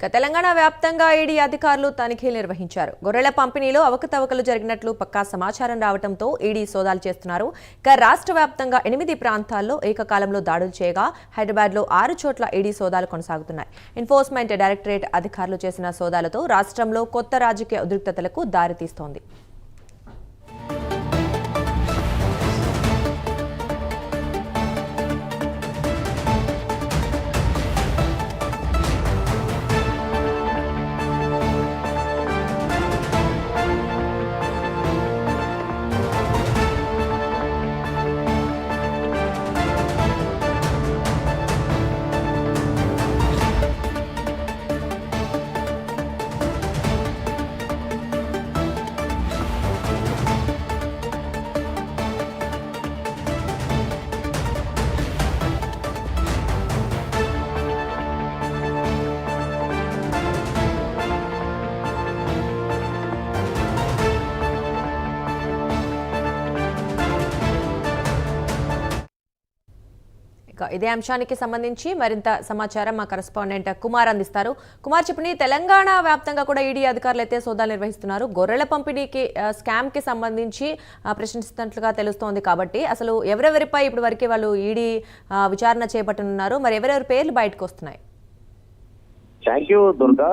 తెలంగాణ వ్యాప్తంగా ఈడీ అధికారులు తనిఖీలు నిర్వహించారు. గొర్రెల పంపిణీలో అవకతవకలు జరిగినట్లు పక్కా సమాచారం రావడంతో ఈడీ సోదాలు చేస్తున్నారు. రాష్ట్ర వ్యాప్తంగా 8 ప్రాంతాల్లో ఏకకాలంలో దాడులు చేయగా హైదరాబాద్లో 6 చోట్ల ఈడీ సోదాలు కొనసాగుతున్నాయి. ఎన్ఫోర్స్మెంట్ డైరెక్టరేట్ అధికారులు చేసిన సోదాలతో రాష్ట్రంలో కొత్త రాజకీయ ఉద్రిక్తతలకు దారితీస్తోంది. ఇదే అంశానికి సంబంధించి మరింత సమాచారం మా కరెస్పాండెంట్ కుమార్ అందిస్తారు. కుమార్, చెప్పండి, తెలంగాణ వ్యాప్తంగా కూడా ఈడీ అధికారులు అయితే సోదాలు నిర్వహిస్తున్నారు. గొర్రెల పంపిణీకి స్కామ్ కి సంబంధించి ప్రశ్నిస్తున్నట్లుగా తెలుస్తోంది. కాబట్టి అసలు ఎవరెవరిపై ఇప్పటి వరకు వాళ్ళు ఈడీ విచారణ చేపట్టనున్నారు, మరి ఎవరెవరి పేర్లు బయటకు వస్తున్నాయి? Thank you Durga.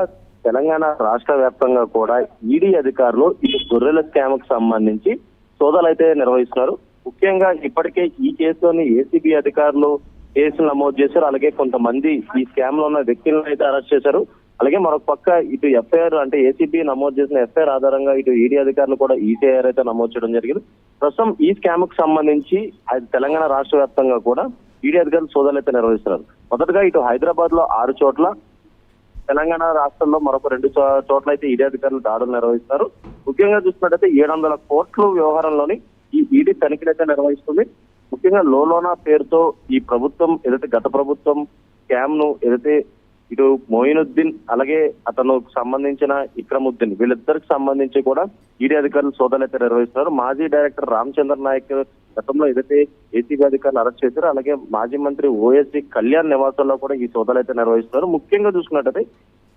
తెలంగాణ రాష్ట్ర వ్యాప్తంగా కూడా ఈడీ అధికారులు ఈ గొర్రెల స్కామ్ కు సంబంధించి సోదాలు అయితే నిర్వహిస్తున్నారు. ముఖ్యంగా ఇప్పటికే ఈ కేసులోని ఏసీబీ అధికారులు కేసులు నమోదు చేశారు. అలాగే కొంతమంది ఈ స్కామ్ లో ఉన్న వ్యక్తులను అయితే అరెస్ట్ చేశారు. అలాగే మరొక పక్క ఇటు ఎఫ్ఐఆర్ అంటే ఏసీబీ నమోదు చేసిన ఎఫ్ఐఆర్ ఆధారంగా ఇటు ఈడీ అధికారులు కూడా ఈసీఐఆర్ అయితే నమోదు చేయడం జరిగింది. ప్రస్తుతం ఈ స్కామ్ కు సంబంధించి తెలంగాణ రాష్ట్ర వ్యాప్తంగా కూడా ఈడీ అధికారులు సోదాలు అయితే నిర్వహిస్తున్నారు. మొదటగా ఇటు హైదరాబాద్ లో 6 చోట్ల, తెలంగాణ రాష్ట్రంలో మరొక 2 చోట్ల అయితే ఈడీ అధికారులు దాడులు నిర్వహిస్తారు. ముఖ్యంగా చూసినట్టయితే 700 కోట్ల వ్యవహారంలోని ఈ ఈడీ తనిఖీలు అయితే నిర్వహిస్తుంది. ముఖ్యంగా లోలోనా పేరుతో ఈ ప్రభుత్వం ఏదైతే గత ప్రభుత్వం స్కామ్ ను ఏదైతే ఇటు మొయినుద్దీన్ అలాగే అతను సంబంధించిన ఇక్రముద్దీన్ వీళ్ళిద్దరికి సంబంధించి కూడా ఈడీ అధికారులు సోదాలు అయితే నిర్వహిస్తున్నారు. మాజీ డైరెక్టర్ రామచంద్ర నాయక్ గతంలో ఏదైతే ఏసీబీ అధికారులు అరెస్ట్ చేశారో, అలాగే మాజీ మంత్రి ఓఎస్సీ కళ్యాణ్ నివాసంలో కూడా ఈ సోదాలు అయితే నిర్వహిస్తున్నారు. ముఖ్యంగా చూసుకున్నట్టయితే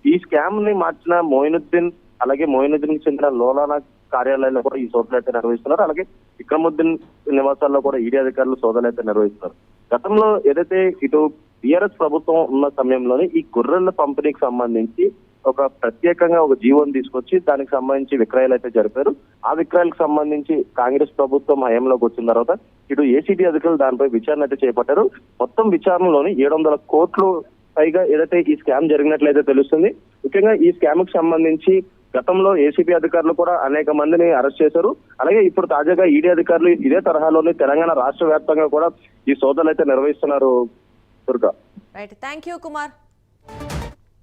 ఈ స్కామ్ ని మార్చిన మొయినుద్దీన్ అలాగే మొయినుద్దీన్ కి చెందిన లోలానా కార్యాలయాల్లో కూడా ఈ సోదాలు అయితే నిర్వహిస్తున్నారు. అలాగే ఇక్రముద్దీన్ నివాసాల్లో కూడా ఈడీ అధికారులు సోదాలు అయితే నిర్వహిస్తున్నారు. గతంలో ఏదైతే ఇటు టీఆర్ఎస్ ప్రభుత్వం ఉన్న సమయంలోనే ఈ గొర్రెల పంపిణీకి సంబంధించి ఒక ప్రత్యేకంగా ఒక జీవోని తీసుకొచ్చి దానికి సంబంధించి విక్రయాలు అయితే జరిపారు. ఆ విక్రయాలకు సంబంధించి కాంగ్రెస్ ప్రభుత్వం హయాంలోకి వచ్చిన తర్వాత ఇటు ఏసీబీ అధికారులు దానిపై విచారణ అయితే చేపట్టారు. మొత్తం విచారణలోని 700 కోట్లు పైగా ఏదైతే ఈ స్కామ్ జరిగినట్లయితే తెలుస్తుంది. ముఖ్యంగా ఈ స్కామ్ కు సంబంధించి గతంలో ఏసీబీ అధికారులు కూడా అనేక మందిని అరెస్ట్ చేశారు. అలాగే ఇప్పుడు తాజాగా ఈడీ అధికారులు ఇదే తరహాలోని తెలంగాణ రాష్ట్ర వ్యాప్తంగా కూడా ఈ సోదాలు అయితే నిర్వహిస్తున్నారు. Durga, right, thank you Kumar.